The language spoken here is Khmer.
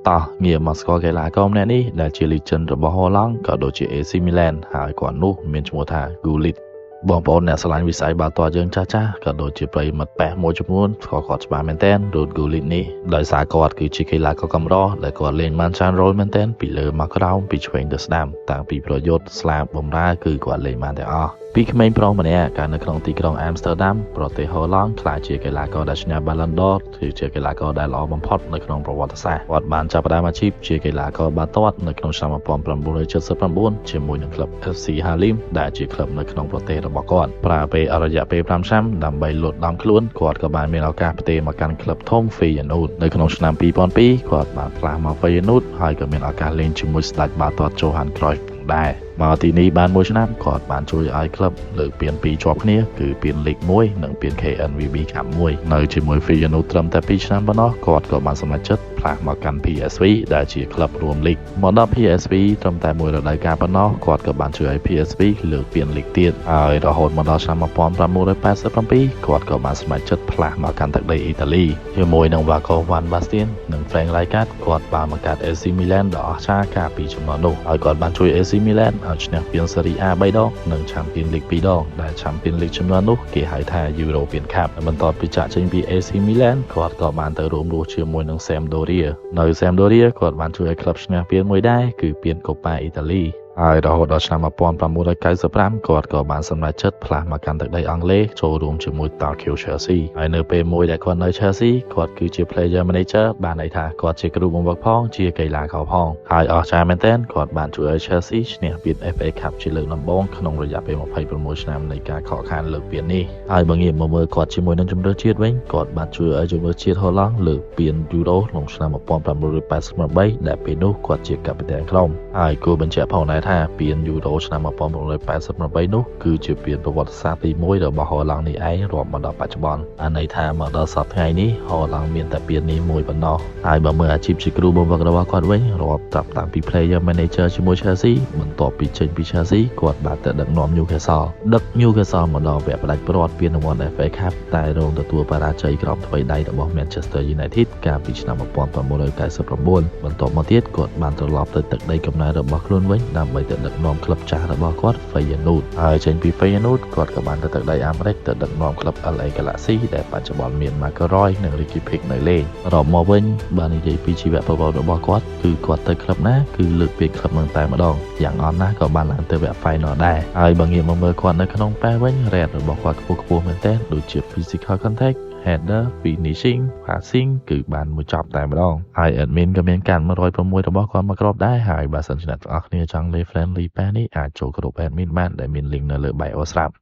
តោះងារមកស្គាល់កីឡាករម្នាក់នេះដែលជា legend របស់ Holland ក៏ដូចជា AC Milan ហើយគាត់នោះមានឈ្មោះថា Gullit បងប្អូនអ្នកស្រឡាញ់វិស័យបាល់ទាត់យើងចាស់ក៏ដូចជាប្រិយមិត្តប៉ះមួយចំនួនស្គាល់គាត់ច្បាស់មែនទែន Ruud Gullit នេះដោយសារគាត់គឺជាកីឡាករកម្រដែលគាត់លេងបានច្រើនរ៉ូលមែនទែនពីលើមកក្រោមពីឆ្វេងទៅស្ដាំតាំងពីប្រយុទ្ធស្លាបបំរើគឺគាត់លេងបានទាំងអស់ពីក្មេងប្រុសម្នាក់កាលនៅក្នុងទីក្រុង Amsterdam ប្រទេសហូឡង់ក្លាយជាកីឡាករដែលឈ្នះ Ballon d'Or គឺជាកីឡាករដែលល្អបំផុតនៅក្នុងប្រវត្តិសាស្ត្រគាត់បានចាប់ផ្ដើមអាជីពជាកីឡាករបាល់ទាត់នៅក្នុងឆ្នាំ1979ជាមួយនឹងក្លឹប FC Haarlem ដែលជាក្លឹបនៅក្នុងប្រទេសរបស់គាត់ប្រើពេលរយៈពេល5ឆ្នាំដើម្បីលូតដំខ្លួនគាត់ក៏បានមានឱកាសផ្ទេរមកកាន់ក្លឹបធំ Feyenoord នៅក្នុងឆ្នាំ2002គាត់បានផ្លាស់មក Feyenoord ហើយក៏មានឱកាសលេងជាមួយស្ដេចបាល់ទាត់ Johan Cruyff ដែរមកទីនេះបានមួយឆ្នាំគាត់បានជួយឲ្យក្លឹបលើកពាន2ជាប់គ្នាគឺពានលីក1និងពាន KNVB Cup 1នៅជាមួយ Feyenoord ត្រឹមតែ2ឆ្នាំប៉ុណ្ណោះគាត់ក៏បានសម្រេចចិត្តផ្លាស់មកកាន់ PSV ដែលជាក្លឹបរួមលីកមកដល់ PSV ត្រឹមតែមួយរដូវកាលប៉ុណ្ណោះគាត់ក៏បានជួយឲ្យ PSV លើកពានលីកទៀតហើយរហូតមកដល់ឆ្នាំ1987គាត់ក៏បានសម្រេចចិត្តផ្លាស់មកកាន់ទឹកដីអ៊ីតាលីជាមួយនឹង Marco van Basten និង Frank Rijkaard គាត់បានបង្កើត AC Milan ដ៏អស្ចារ្យកាលពីជំនាន់នោះហើយគាត់បានជួយ AC Milan ឲ្យឈ្នះពាន Serie A 3ដងនិង Champions League 2ដងដែល Champions League ជំនាន់នោះគេហៅថា European Cup បន្ទាប់ពីចាក់ចេញពី AC Milan គាត់ក៏បានទៅរួមរស់ជាមួយនឹង Sampdoria នៅ Sampdoria គាត់បានជួយឲ្យក្លឹបឈ្នះពានមួយដែរគឺពាន Coppa Italia ហើយរហូតដល់ឆ្នាំ1995គាត់ក៏បានសម្រេចចិត្តផ្លាស់មកកាន់ទឹកដីអង់គ្លេសចូលរួមជាមួយ Tokyo Chelsea ហើយនៅពេលមួយដែលគាត់នៅ Chelsea គាត់គឺជា player manager បានន័យថាគាត់ជាគ្រូបង្វឹកផងជាកីឡាករផងហើយអស្ចារ្យមែនទែនគាត់បានជួយឲ្យ Chelsea ឈ្នះពាន FA Cup ជាលើកដំបូងក្នុងរយៈពេល26ឆ្នាំនៃការខកខានលើកពាននេះហើយបើងាកមកមើលគាត់ជាមួយនឹងជម្រើសជាតិវិញគាត់បានជួយឲ្យជម្រើសជាតិ Holland លើកពាន Euro ក្នុងឆ្នាំ1988ដែលពេលនោះគាត់ជាកាពីតានក្រុមហើយគួរបញ្ជាក់ផងដែរថាពាន Euro ឆ្នាំ1988នោះគឺជាពានប្រវត្តិសាស្ត្រទី1របស់ Holland នេះឯងរាប់មកដល់បច្ចុប្បន្នអាន័យថាមកដល់សប្តាហ៍ថ្ងៃនេះ Holland មានតែពាននេះមួយប៉ុណ្ណោះហើយបើមើលអាជីពជាគ្រូបង្វឹករបស់គាត់វិញរាប់តាំងពី player manager ជាមួយ Chelsea បន្ទាប់ពីចេញពី Chelsea គាត់បានទៅដឹកនាំ Newcastle មកដល់វគ្គផ្ដាច់ព្រ័ត្រពានរង្វាន់ FA Cup តែរងទទួលបរាជ័យក្រោមថ្វីដៃរបស់ Manchester United កាលពីឆ្នាំ1999បន្ទាប់មកទៀតគាត់បានត្រឡប់ទៅទឹកដីកំណើតរបស់ខ្លួនវិញដើម្បីទៅដឹកនាំក្លឹបចាស់របស់គាត់ Feyenoord ហើយចេញពី Feyenoord គាត់ក៏បានទៅទឹកដីអាមេរិកទៅដឹកនាំក្លឹប LA Galaxy ដែលបច្ចុប្បន្នមាន Marco Reus និង Ricky Puig នៅលេងរាប់មកវិញបាននិយាយពីជីវប្រវត្តិរបស់គាត់គឺគាត់ទៅក្លឹបណាគឺលើកពានក្លឹបនឹងតែម្ដងយ៉ាងអន់ណាស់ក៏បានឡើងទៅវគ្គ final ដែរហើយបើងាកមកមើលគាត់នៅក្នុងប៉ែវិញ rate របស់គាត់ខ្ពស់មែនទែនដូចជា physical contact header finishing passing គឺបានមួយចប់តែម្ដងហើយ admin ក៏មានកាន់106របស់គាត់មកគ្របដែរហើយបើសិនជាអ្នកទាំងអស់គ្នាចង់លេង friendly pass នេះអាចចូលក្រុម admin បានដែលមាន link នៅលើ bio ស្រាប់